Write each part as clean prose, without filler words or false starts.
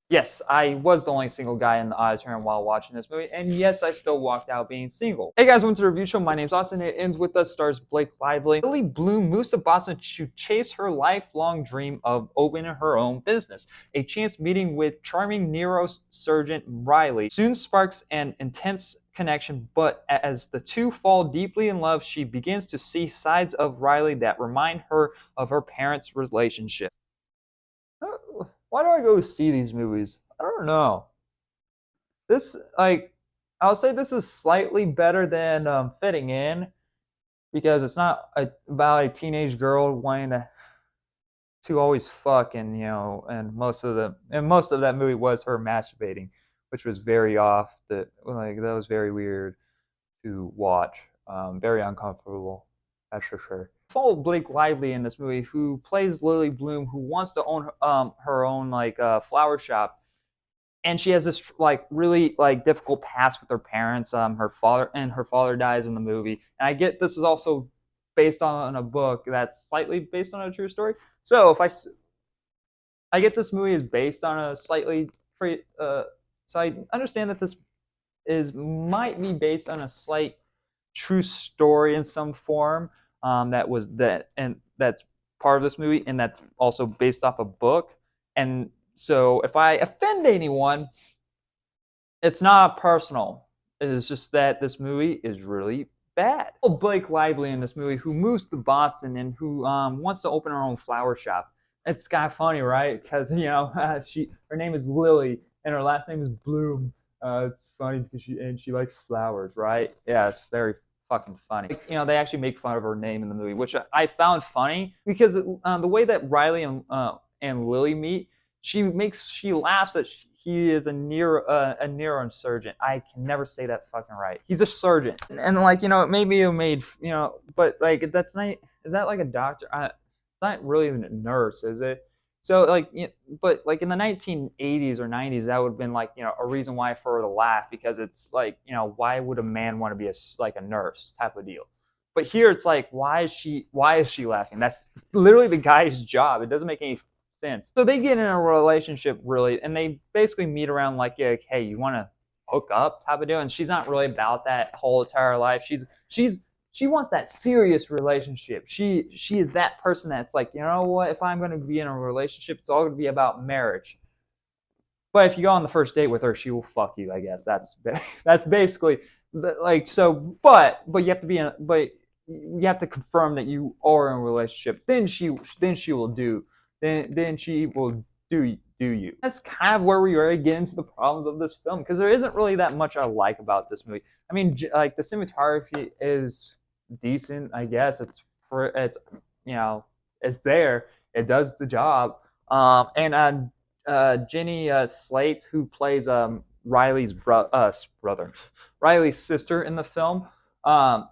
Yes, I was the only single guy in the auditorium while watching this movie, and yes, I still walked out being single. Hey guys, welcome to the review show. My name's Austin. It ends with us stars Blake Lively. Lily Bloom moves to Boston to chase her lifelong dream of opening her own business. A chance meeting with charming neurosurgeon Riley soon sparks an intense connection, but as the two fall deeply in love, she begins to see sides of Riley that remind her of her parents' relationship. Why do I go see these movies? I don't know. This like I'll say this is slightly better than Fitting In because it's not about a teenage girl wanting to always fuck, and and most of that movie was her masturbating, which was very off. That was very weird to watch. Very uncomfortable, that's for sure. Follow Blake Lively in this movie, who plays Lily Bloom, who wants to own her own flower shop, and she has this like really like difficult past with her parents. Her father dies in the movie, and I get this is also based on a book that's slightly based on a true story. So if I get this movie is based on a slightly so I understand that this is might be based on a slight true story in some form, that's part of this movie, and that's also based off a book. And so if I offend anyone, it's not personal. It's just that this movie is really bad. Blake Lively in this movie, who moves to Boston and who wants to open her own flower shop. It's kind of funny, right? Because her name is Lily and her last name is Bloom. It's funny because she likes flowers, right? Yeah, it's very fucking funny. They actually make fun of her name in the movie, which I found funny because the way that Riley and Lily meet, she laughs that he is a neurosurgeon. I can never say that fucking right. He's a surgeon, and maybe you made but like that's not. Is that like a doctor? It's not really even a nurse, is it? So but like in the 1980s or 90s, that would have been like a reason why for her to laugh, because it's like why would a man want to be a nurse type of deal. But here it's like why is she laughing? That's literally the guy's job. It doesn't make any sense. So they get in a relationship really, and they basically meet around like, yeah, like, hey, you want to hook up type of deal. And she's not really about that whole entire life. She wants that serious relationship. She is that person that's like, you know what? If I'm going to be in a relationship, it's all going to be about marriage. But if you go on the first date with her, she will fuck you. I guess that's basically like so. But you have to be in. But you have to confirm that you are in a relationship. Then she will do. Then she will do you. That's kind of where we already get into the problems of this film, because there isn't really that much I like about this movie. I mean, like the cinematography is decent. I guess it's it's there. It does the job. And Jenny Slate, who plays brother, Riley's sister in the film. Um,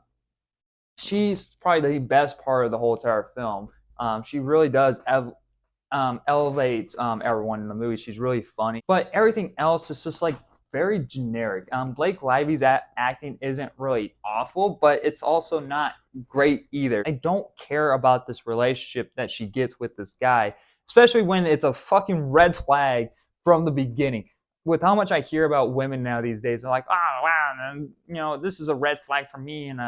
she's probably the best part of the whole entire film. She really does elevate everyone in the movie. She's really funny, but everything else is just like very generic. Blake Lively's acting isn't really awful, but it's also not great either. I don't care about this relationship that she gets with this guy, especially when it's a fucking red flag from the beginning. With how much I hear about women now these days, they're like, oh wow, and, this is a red flag for me and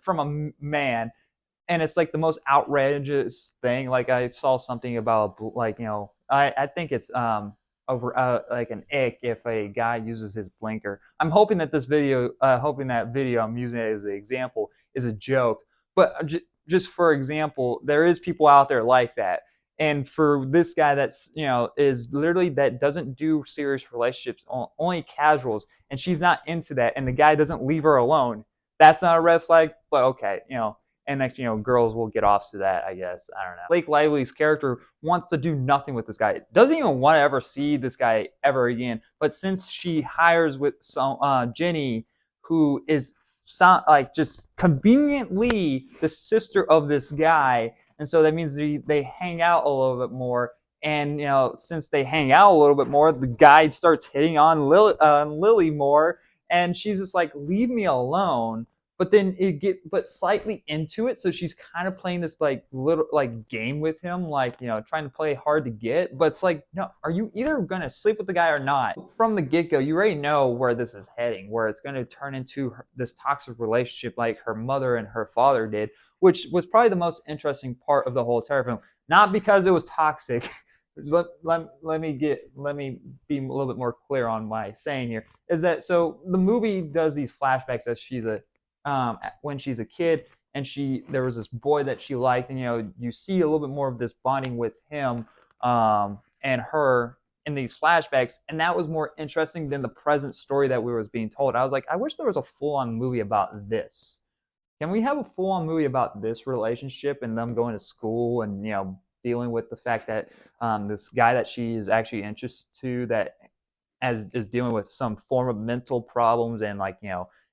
from a man, and it's like the most outrageous thing. Like I saw something about I think it's over like an ick if a guy uses his blinker. I'm hoping that hoping that video I'm using it as an example is a joke, but just for example, there is people out there like that. And for this guy that's is literally that doesn't do serious relationships, only casuals, and she's not into that, and the guy doesn't leave her alone, that's not a red flag. But okay, and next, girls will get off to that, I guess. I don't know. Blake Lively's character wants to do nothing with this guy. Doesn't even want to ever see this guy ever again. But since she hires with Jenny, who is like just conveniently the sister of this guy, and so that means they hang out a little bit more. And since they hang out a little bit more, the guy starts hitting on Lily more, and she's just like, leave me alone. but then but slightly into it, so she's kind of playing this like little like game with him, like trying to play hard to get, but it's like, no, are you either gonna sleep with the guy or not? From the get-go you already know where this is heading, where it's going to turn into this toxic relationship like her mother and her father did, which was probably the most interesting part of the whole entire film. Not because it was toxic. Let me be a little bit more clear on my saying here, is that so the movie does these flashbacks as she's a when she's a kid, and there was this boy that she liked, and you see a little bit more of this bonding with him and her in these flashbacks, and that was more interesting than the present story that we was being told. I was like, I wish there was a full-on movie about this. Can we have a full-on movie about this relationship and them going to school and dealing with the fact that this guy that she is actually interested to, that as is dealing with some form of mental problems, and like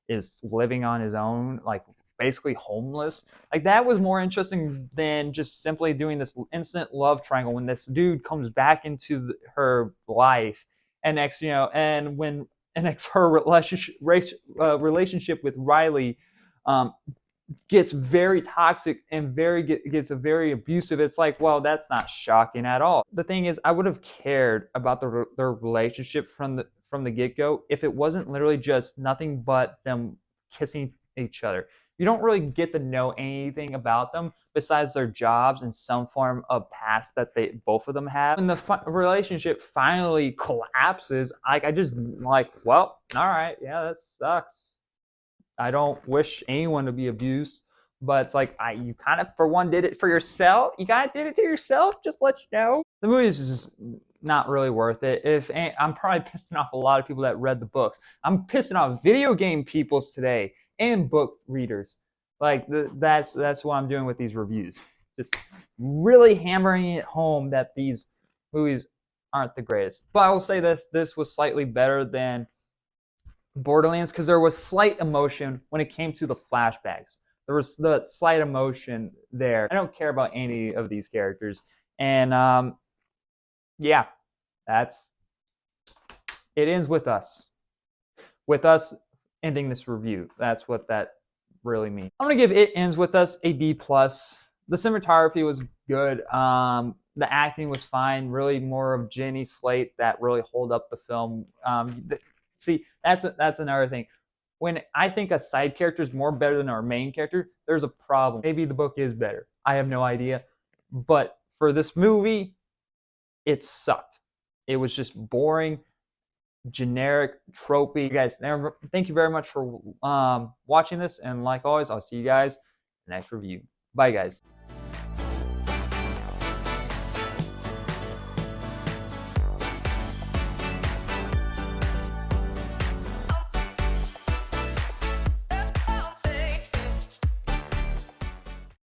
is living on his own, like basically homeless. Like that was more interesting than just simply doing this instant love triangle when this dude comes back into her life, and and when her relationship with Riley um, gets very toxic and gets a very abusive. It's like, well, that's not shocking at all. The thing is, I would have cared about their relationship from the get go if it wasn't literally just nothing but them kissing each other. You don't really get to know anything about them besides their jobs and some form of past that they both of them have. When the relationship finally collapses, I just like, well, all right, yeah, that sucks. I don't wish anyone to be abused, but it's like you kind of for one did it for yourself. You kind of did it to yourself. Just let you know. The movie is just not really worth it. I'm probably pissing off a lot of people that read the books. I'm pissing off video game peoples today and book readers. Like that's what I'm doing with these reviews. Just really hammering it home that these movies aren't the greatest. But I will say this was slightly better than Borderlands because there was slight emotion when it came to the flashbacks. There was the slight emotion there. I don't care about any of these characters, and yeah, that's it. Ends with us ending this review. That's what that really means. I'm gonna give It Ends With Us a B plus. The cinematography was good. The acting was fine. Really, more of Jenny Slate that really hold up the film. See, that's another thing. When I think a side character is more better than our main character, there's a problem. Maybe the book is better. I have no idea. But for this movie, it sucked. It was just boring, generic, tropey. You guys, thank you very much for watching this. And like always, I'll see you guys in the next review. Bye, guys.